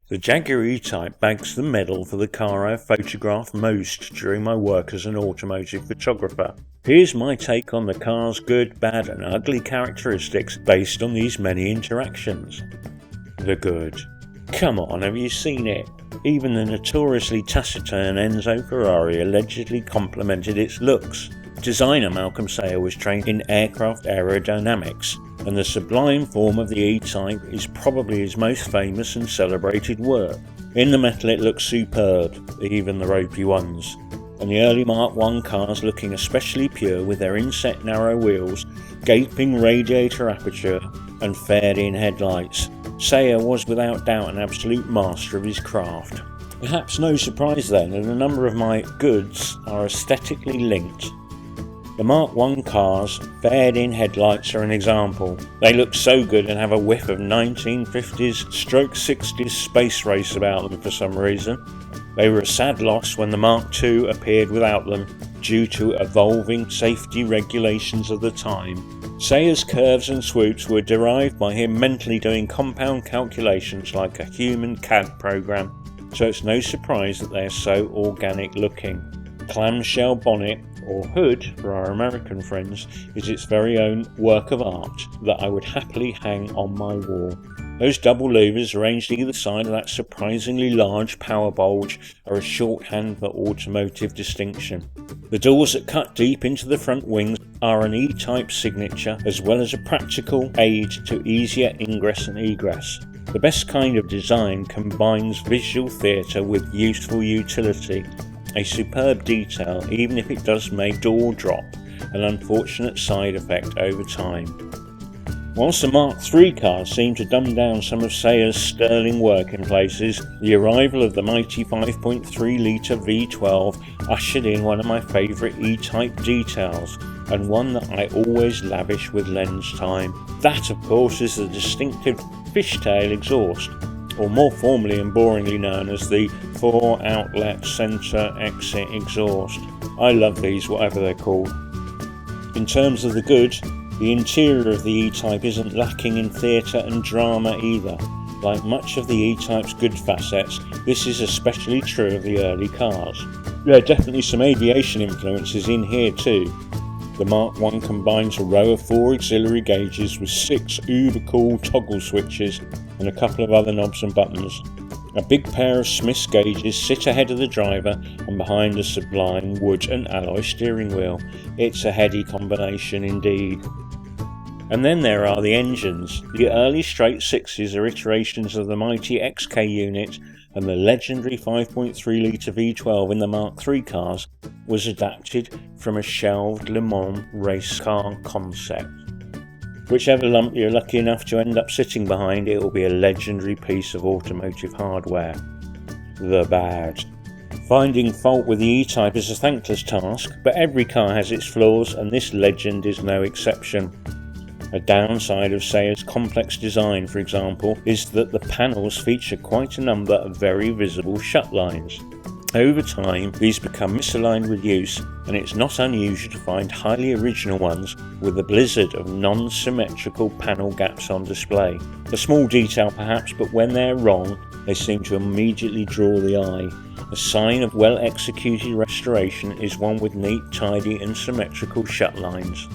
The Jaguar E-Type bags the medal for the car I have photographed most during my work as an automotive photographer. Here's my take on the car's good, bad and ugly characteristics based on these many interactions. The good. Come on, have you seen it? Even the notoriously taciturn Enzo Ferrari allegedly complimented its looks. Designer Malcolm Sayer was trained in aircraft aerodynamics, and the sublime form of the E-Type is probably his most famous and celebrated work. In the metal it looks superb, even the ropey ones, and the early Mark I cars looking especially pure with their inset narrow wheels, gaping radiator aperture and fared-in headlights. Sayer was without doubt an absolute master of his craft. Perhaps no surprise then that a number of my goods are aesthetically linked. The Mark I cars' fared-in headlights are an example. They look so good and have a whiff of 1950s/60s space race about them for some reason. They were a sad loss when the Mark II appeared without them, due to evolving safety regulations of the time. Sayer's curves and swoops were derived by him mentally doing compound calculations like a human CAD program, so it's no surprise that they are so organic looking. Clamshell bonnet, or hood for our American friends, is its very own work of art that I would happily hang on my wall. Those double louvers arranged either side of that surprisingly large power bulge are a shorthand for automotive distinction. The doors that cut deep into the front wings are an E-Type signature, as well as a practical aid to easier ingress and egress. The best kind of design combines visual theatre with useful utility. A superb detail, even if it does make door drop, an unfortunate side effect over time. Whilst the Mark III cars seem to dumb down some of Sayer's sterling work in places, the arrival of the mighty 5.3 litre V12 ushered in one of my favourite E-Type details, and one that I always lavish with lens time. That, of course, is the distinctive fishtail exhaust, or more formally and boringly known as the 4-outlet centre exit exhaust. I love these, whatever they're called. In terms of the good, the interior of the E-Type isn't lacking in theatre and drama either. Like much of the E-Type's good facets, this is especially true of the early cars. There are definitely some aviation influences in here too. The Mark I combines a row of 4 auxiliary gauges with 6 uber cool toggle switches and a couple of other knobs and buttons. A big pair of Smith's gauges sit ahead of the driver and behind a sublime wood and alloy steering wheel. It's a heady combination indeed. And then there are the engines. The early straight sixes are iterations of the mighty XK unit, and the legendary 5.3 litre V12 in the Mark III cars was adapted from a shelved Le Mans race car concept. Whichever lump you're lucky enough to end up sitting behind, it will be a legendary piece of automotive hardware. The bad. Finding fault with the E-Type is a thankless task, but every car has its flaws, and this legend is no exception. A downside of Sayer's complex design, for example, is that the panels feature quite a number of very visible shut lines. Over time, these become misaligned with use, and it's not unusual to find highly original ones with a blizzard of non-symmetrical panel gaps on display. A small detail perhaps, but when they're wrong, they seem to immediately draw the eye. A sign of well-executed restoration is one with neat, tidy and symmetrical shut lines.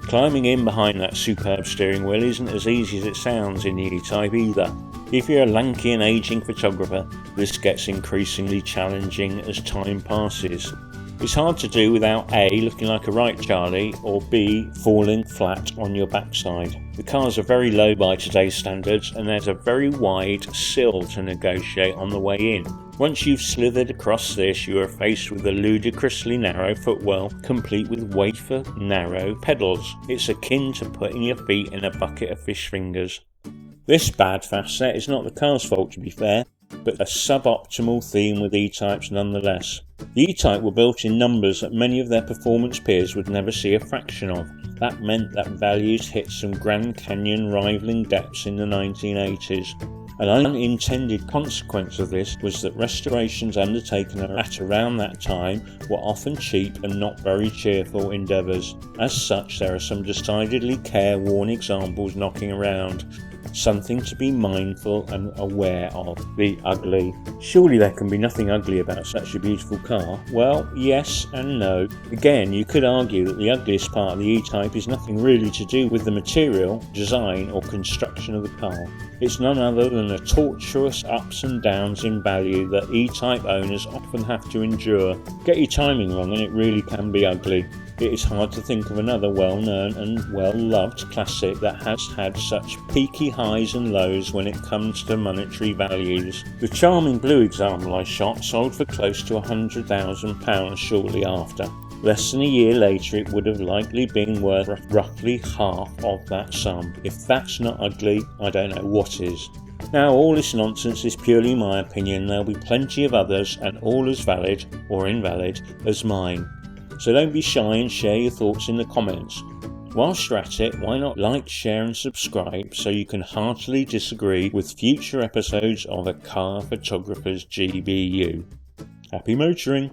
Climbing in behind that superb steering wheel isn't as easy as it sounds in the E-Type either. If you're a lanky and ageing photographer, this gets increasingly challenging as time passes. It's hard to do without A, looking like a right Charlie, or B, falling flat on your backside. The cars are very low by today's standards, and there's a very wide sill to negotiate on the way in. Once you've slithered across this, you are faced with a ludicrously narrow footwell, complete with wafer narrow pedals. It's akin to putting your feet in a bucket of fish fingers. This bad facet is not the car's fault, to be fair, but a suboptimal theme with E-Types nonetheless. The E-Type were built in numbers that many of their performance peers would never see a fraction of. That meant that values hit some Grand Canyon rivaling depths in the 1980s. An unintended consequence of this was that restorations undertaken at around that time were often cheap and not very cheerful endeavours. As such, there are some decidedly careworn examples knocking around. something to be mindful and aware of. The ugly. Surely there can be nothing ugly about such a beautiful car. Well, yes and no. Again, you could argue that the ugliest part of the E-Type is nothing really to do with the material, design or construction of the car. It's none other than the tortuous ups and downs in value that E-Type owners often have to endure. Get your timing wrong and it really can be ugly. It is hard to think of another well-known and well-loved classic that has had such peaky highs and lows when it comes to monetary values. The charming blue example I shot sold for close to £100,000 shortly after. Less than a year later it would have likely been worth roughly half of that sum. If that's not ugly, I don't know what is. Now, all this nonsense is purely my opinion. There'll be plenty of others and all as valid or invalid as mine. So don't be shy and share your thoughts in the comments. Whilst you're at it, why not like, share and subscribe so you can heartily disagree with future episodes of A Car Photographer's GBU. Happy motoring!